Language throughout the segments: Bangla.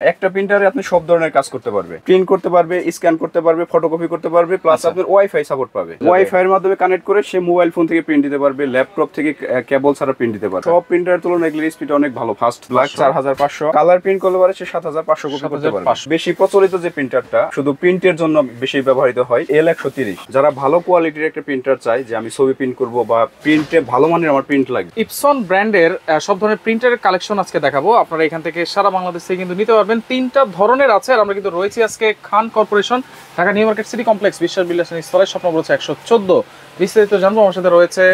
একটা প্রিন্টারে আপনি সব ধরনের কাজ করতে পারবে, প্রিন্ট করতে পারবে, স্ক্যান করতে পারবে, ফটোকপি করতে পারবে, প্লাস আপনার ওয়াইফাই সাপোর্ট পাবে। ওয়াইফাই এর মাধ্যমে কানেক্ট করে সে মোবাইল ফোন থেকে প্রিন্ট দিতে পারবে, ল্যাপটপ থেকে কেবল ছাড়া প্রিন্ট দিতে পারবে। সব প্রিন্টারের তুলনায় এগুলোর স্পিড অনেক ভালো, ফাস্ট। ব্ল্যাক 4500, কালার প্রিন্ট করলে পারে সে 7500 কপি করতে পারবে। বেশি প্রচলিত যে প্রিন্টারটা শুধু প্রিন্টের জন্য বেশি ব্যবহৃত হয় L130। যারা ভালো কোয়ালিটির একটা প্রিন্টার চায় যে আমি ছবি প্রিন্ট করব বা প্রিন্টে ভালো মানের আমার প্রিন্ট লাগবে, ইপসন ব্র্যান্ডের সব ধরনের প্রিন্টারের কালেকশন আজকে দেখাবো। আপনারা এখান থেকে সারা বাংলাদেশ থেকে কিন্তু নিতে পারবেন। তিনটা ধরনের আছে। আর আমরা কিন্তু রয়েছি আজকে Khan corporation, Dhaka new market city complex, Biswas builders স্থলের স্বপ্ন বলছে 114। বিস্তারিত জানবো। আমার সাথে রয়েছে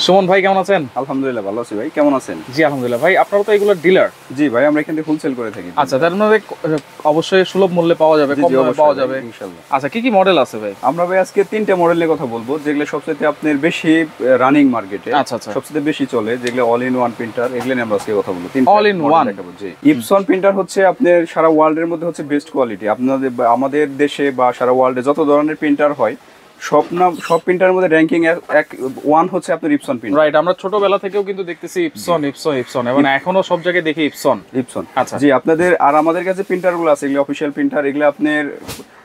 সুমন ভাই। কেমন আছেন? আলহামদুলিল্লাহ ভালো আছি ভাই, কেমন আছেন? জি আলহামদুলিল্লাহ। ভাই আপনারা তো এগুলোর ডিলার? জি ভাই, আমরা এখান থেকে হোলসেল করে থাকি। আচ্ছা, তার মানে অবশ্যই সুলভ মূল্যে পাওয়া যাবে, কম দামে পাওয়া যাবে ইনশাআল্লাহ। আচ্ছা, কি কি মডেল আছে ভাই? আমরা ভাই আজকে তিনটা মডেল নিয়ে কথা বলবো, যেগুলো সবচেয়ে আপনার বেশি রানিং মার্কেটে, আচ্ছা আচ্ছা, সবচেয়ে বেশি চলে, যেগুলো অল ইন ওয়ান প্রিন্টার, এগুলো নিয়ে আমরা আজকে কথা বলবো। All in one G, Epson printer হচ্ছে আপনার সারা ওয়ার্ল্ডের মধ্যে হচ্ছে বেস্ট কোয়ালিটি। আপনাদের আমাদের দেশে বা সারা ওয়ার্ল্ডে যত ধরনের প্রিন্টার হয় সব প্রিন্টারের মধ্যে র্যাঙ্কিং এক ওয়ান হচ্ছে আপনার ইপসন প্রিন্টার। রাইট, আমরা ছোটবেলা থেকেও কিন্তু দেখতেছি ইপসন ইপসন ইপসন, এবং এখনো সব জায়গায় দেখি ইপসন ইপসন। আচ্ছা জি, আপনাদের আর আমাদের কাছে প্রিন্টারগুলো আছে, এগুলো অফিশিয়াল প্রিন্টার। এগুলো আপনার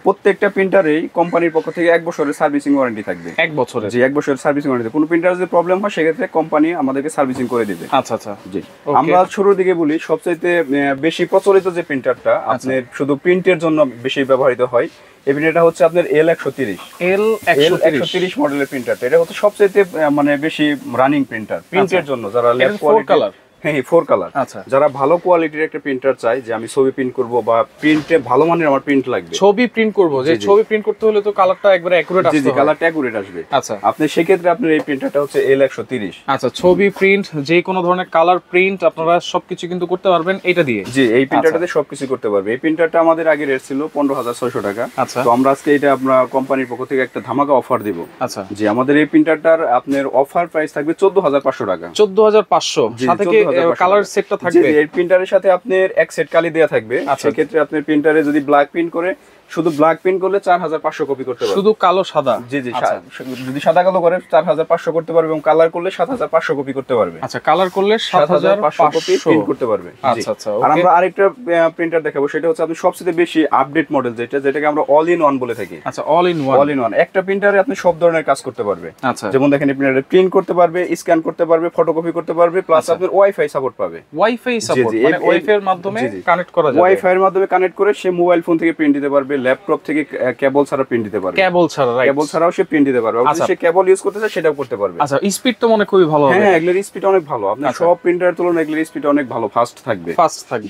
প্রত্যেকটা প্রিন্টারেই কোম্পানির পক্ষ থেকে 1 বছরের সার্ভিসিং ওয়ারেন্টি থাকবে। 1 বছরের? জি, 1 বছরের সার্ভিসিং ওয়ারেন্টি। কোনো প্রিন্টার যদি প্রবলেম হয় সেক্ষেত্রে কোম্পানি আমাদেরকে সার্ভিসিং করে দিবে। আচ্ছা আচ্ছা, জি। আমরা শুরুর দিকে বলি, সবচাইতে বেশি প্রচলিত যে প্রিন্টারটা আপনার শুধু প্রিন্টের জন্য বেশি ব্যবহৃত হয়, এই প্রিন্টারটা হচ্ছে আপনার L130 মডেলের প্রিন্টারটা। এটা হচ্ছে সবচাইতে মানে বেশি রানিং প্রিন্টার প্রিন্টের জন্য। যারা ল্যাব কোয়ালিটি, হ্যাঁ 4 কালার, আচ্ছা, যারা ভালো কোয়ালিটির একটা প্রিন্টার চায় যে আমি ছবি প্রিন্ট করব বা প্রিন্টে ভালো মানের আমার প্রিন্ট লাগবে, ছবি প্রিন্ট করব, যে ছবি প্রিন্ট করতে হলে তো কালারটা একবারে অ্যাকুরেট আসবে। জি, কালারটা অ্যাকুরেট আসবে। আচ্ছা, আপনি সেই ক্ষেত্রে আপনার এই প্রিন্টারটা হচ্ছে L130। আচ্ছা, ছবি প্রিন্ট, যে কোনো ধরনের কালার প্রিন্ট আপনারা সবকিছু কিন্তু করতে পারবেন এটা দিয়ে। জি, এই প্রিন্টারটাতে সবকিছু করতে পারবে। এই প্রিন্টারটা আমাদের আগে রেট ছিল 15600 টাকা। আচ্ছা, তো আমরা আজকে এটা আমরা কোম্পানির পক্ষ থেকে একটা ধামাকা অফার দিব। আচ্ছা, জি, আমাদের এই প্রিন্টারটার আপনার অফার প্রাইস থাকবে 14500 টাকা। 14500 সাথে কি কালার সেটটা থাকবে? জি, এই প্রিন্টারের সাথে আপনার এক সেট কালি দেয়া থাকবে। সেক্ষেত্রে আপনার প্রিন্টারে যদি ব্ল্যাক প্রিন্ট করে, শুধু ব্ল্যাক প্রিন্ট করলে 4500 কপি করতে পারবে। শুধু কালো সাদা? জি জি, যদি সাদা কালো করে 4500 করতে পারবে, এবং কালার করলে 7500 কপি করতে পারবে। আচ্ছা, কালার করলে 7500 কপি প্রিন্ট করতে পারবে। আচ্ছা আচ্ছা। আর আমরা আরেকটা প্রিন্টার দেখাবো, সেটা হচ্ছে আপনি সবচেয়ে বেশি আপডেট মডেল, যেটাকে আমরা অল ইন ওয়ান বলে থাকি। আচ্ছা, অল ইন ওয়ান। একটা প্রিন্টারে আপনি সব ধরনের কাজ করতে পারবে। আচ্ছা, যেমন দেখেন, প্রিন্টারে প্রিন্ট করতে পারবে, স্ক্যান করতে পারবে, ফটোকপি করতে পারবে, প্লাস আপনার ওয়াইফাই সাপোর্ট পাবে। ওয়াইফাই সাপোর্ট মানে ওয়াইফাই এর মাধ্যমে কানেক্ট করা যাবে। ওয়াইফাই এর মাধ্যমে কানেক্ট করে সে মোবাইল ফোন থেকে প্রিন্ট দিতে পারবে, ল্যাপটপ থেকে কেবল ছাড়া প্রিন্ট দিতে পারবে। কেবল ছাড়া? রাইট, কেবল ছাড়াও সে প্রিন্ট দিতে পারবে। যদি সে কেবল ইউজ করতে চায় সেটাও করতে পারবে। আচ্ছা, স্পিড তো মনে খুবই ভালো হবে? হ্যাঁ, এগুলোর স্পিড অনেক ভালো। আপনার সব প্রিন্টারের তুলনায় এগুলোর স্পিড অনেক ভালো, ফাস্ট থাকবে।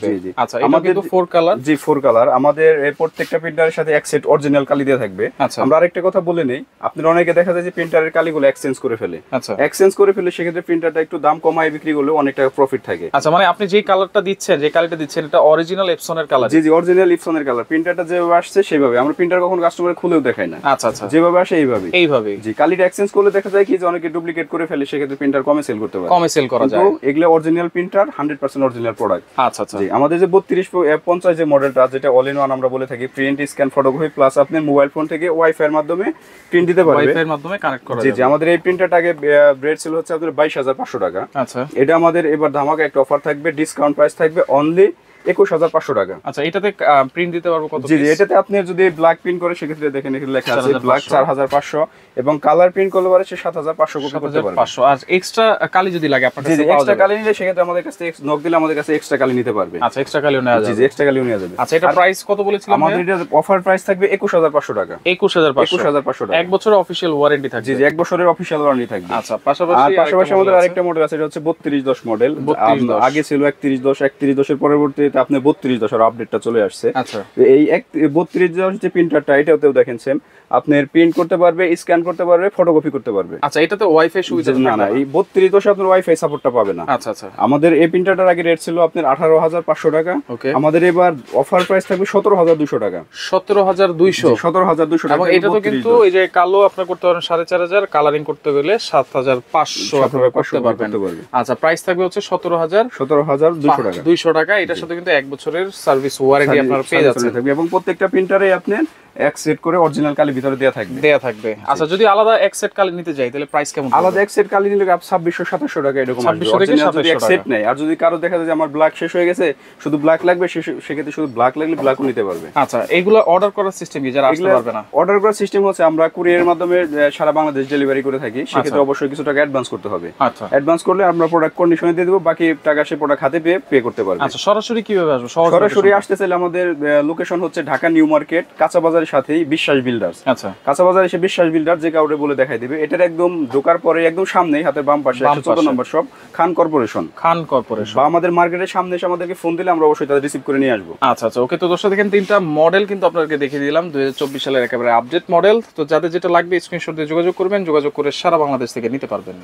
জি জি। আচ্ছা, এটা কিন্তু 4 কালার? জি, 4 কালার। আমাদের প্রত্যেকটা প্রিন্টারের সাথে এক সেট অরিজিনাল কালি দেয়া থাকবে। আমরা আরেকটা কথা বলে নেই, আপনারা অনেকে দেখা যায় যে প্রিন্টারের কালিগুলো এক্সচেঞ্জ করে ফেলে। আচ্ছা, এক্সচেঞ্জ করে ফেলে সেক্ষেত্রে প্রিন্টারটা একটু দাম কমায় বিক্রি করলে অনেক টাকা প্রফিট থাকে। আচ্ছা, মানে আপনি যেই কালারটা দিচ্ছেন, যে কালিটা দিচ্ছেন, এটা অরিজিনাল ইপসনের কালার? জি জি, অরিজিনাল ইপসনের কালার। প্রিন্টারটা যেভাবে আসছে সেভাবে। আমরা প্রিন্টার কখনো কাস্টমারে খুলেও দেখাই না। আচ্ছা আচ্ছা, যেভাবে আসে এইভাবে। জি, কালিটা এক্সচেঞ্জ করলে দেখা যায় কি যে অনেকে ডুপ্লিকেট করে ফেলে, সেক্ষেত্রে প্রিন্টার কমে সেল করতে পারে, কমে সেল করা যায়। এগুলো অরিজিনাল প্রিন্টার, 100% অরিজিনাল প্রোডাক্ট। আচ্ছা আচ্ছা। জি, আমাদের যে 3250 যে মডেলটা, যেটা অল ইন ওয়ান আমরা বলে থাকি, প্রিন্ট, স্ক্যান, ফটোকপি, প্লাস আপনি মোবাইল ফোন থেকে ওয়াইফাই এর মাধ্যমে প্রিন্ট দিতে পারবে। ওয়াইফাই এর মাধ্যমে কানেক্ট করা যাবে। জি, আমাদের এই প্রিন্টারটা আগে রেট ছিল হচ্ছে আপনাদের 22500 টাকা। আচ্ছা, এটা আমাদের এবার ধামাকা একটা অফার থাকবে, ডিসকাউন্ট প্রাইস থাকবে অনলি 21500 টাকা। আচ্ছা, এটাতে প্রিন্ট দিতে পারবো কত? জি জি, এটাতে আপনি যদি ব্ল্যাক প্রিন্ট করে সেক্ষেত্রে দেখেন এখানে লেখা আছে ব্ল্যাক 4500, এবং কালার প্রিন্ট করলে পারে সে 7500 কপি করতে পারবে। 7500। আর এক্সট্রা কালি যদি লাগে আপনার কাছে পাওয়া যাবে? এক্সট্রা কালি নিলে সেক্ষেত্রে আমাদের কাছে নক দিলে আমাদের কাছে এক্সট্রা কালি নিতে পারবে। আচ্ছা, এক্সট্রা কালিও নেওয়া যাবে? জি, এক্সট্রা কালিও নেওয়া যাবে। আচ্ছা, এটা প্রাইস কত বলেছিলাম? আমাদের এটা অফার প্রাইস থাকবে 21500 টাকা। 21500 টাকা। 1 বছরের অফিশিয়াল ওয়ারেন্টি থাকবে? জি জি, 1 বছরের অফিশিয়াল ওয়ারেন্টি থাকবে। আচ্ছা, পাশাপাশি আমাদের আরেকটা মডেল আছে, এটা হচ্ছে 3210 মডেল। আগে ছিল 3110 এর পরবর্তীতে আপনি 3210 এর আপডেটটা চলে আসছে। আচ্ছা, এই 3210 যে প্রিন্টারটা, এটাতেও দেখেন সেম, আপনার প্রিন্ট করতে পারবে, স্ক্যান করতে পারবে, ফটোকপি করতে পারবে। আচ্ছা, এটাতে ওয়াইফাই সুবিধা? না, এই 3210 আপনার ওয়াইফাই সাপোর্টটা পাবে না। আচ্ছা আচ্ছা। আমাদের এই প্রিন্টারটার আগে রেট ছিল আপনার 18500 টাকা। ওকে, আমাদের এবার অফার প্রাইস থাকবে 17200 টাকা। 17200 টাকা। এবং এটা তো কিন্তু এই যে কালো আপনি করতে পারেন 4500, কালারিং করতে গেলে 7500 আপনারা করতে পারবেন। আচ্ছা, প্রাইস থাকবে হচ্ছে 17200 টাকা। এটার সাথে কিন্তু 1 বছরের সার্ভিস ওয়ারেন্টি আপনারা পেয়ে যাচ্ছেন। এবং প্রত্যেকটা প্রিন্টারে আপনি এক সেট করে অরিজিনাল কালি ভিতরে দেয়া থাকবে। আচ্ছা, যদি আলাদা এক সেট কালি নিতে যাই তাহলে প্রাইস কেমন? আলাদা এক সেট কালি নিলে 2600-2700 টাকা এরকম আসবে 2600 থেকে অরিজিনাল যদি এক 2700 সেট টাকা। নেয়। আর যদি কারো দেখা যায় যে আমার ব্ল্যাক শেষ হয়ে গেছে, শুধু ব্ল্যাক লাগবে, সেক্ষেত্রে শুধু ব্ল্যাক লাগলে ব্ল্যাকও নিতে পারবে। আচ্ছা, এইগুলো অর্ডার করার সিস্টেম কি, যারা আসতে পারবে না? অর্ডার করার সিস্টেম হচ্ছে আমরা কুরিয়ারের মাধ্যমে সারা বাংলাদেশ ডেলিভারি করে থাকি। সেক্ষেত্রে অবশ্যই কিছু টাকা অ্যাডভান্স করতে হবে। আচ্ছা, অ্যাডভান্স করলে আমরা প্রোডাক্ট কন্ডিশনে দিয়ে দেবো, বাকি টাকা সে প্রোডাক্ট হাতে পেয়ে পে করতে পারবে। আচ্ছা, সরাসরি কিভাবে আসবে? সরাসরি আসতে চাইলে আমাদের লোকেশন হচ্ছে ঢাকা নিউ মার্কেট, কাঁচা বাজারের সাথেই বিশ্বাস বিল্ডার্স। আচ্ছা, কাঁচা বাজারে এসে বিশ্বাস বিল্ডার যে কাউরে বলে দেখাই দিবে। এটার একদম ঢোকার পরে একদম সামনেই হাতের বাম পাশে 114 নম্বর শপ খান কর্পোরেশন। বা আমাদের মার্কেটের সামনে এসে আমাদেরকে ফোন দিলে আমরা অবশ্যই তাদের রিসিভ করে নিয়ে আসবো। আচ্ছা, ওকে। তো দর্শক দেখেন, 3টা মডেল কিন্তু আপনাদেরকে দেখিয়ে দিলাম, 2024 সালের একেবারে আপডেট মডেল। তো যাদের যেটা লাগবে স্ক্রিনশট দিয়ে যোগাযোগ করবেন, যোগাযোগ করে সারা বাংলাদেশ থেকে নিতে পারবেন।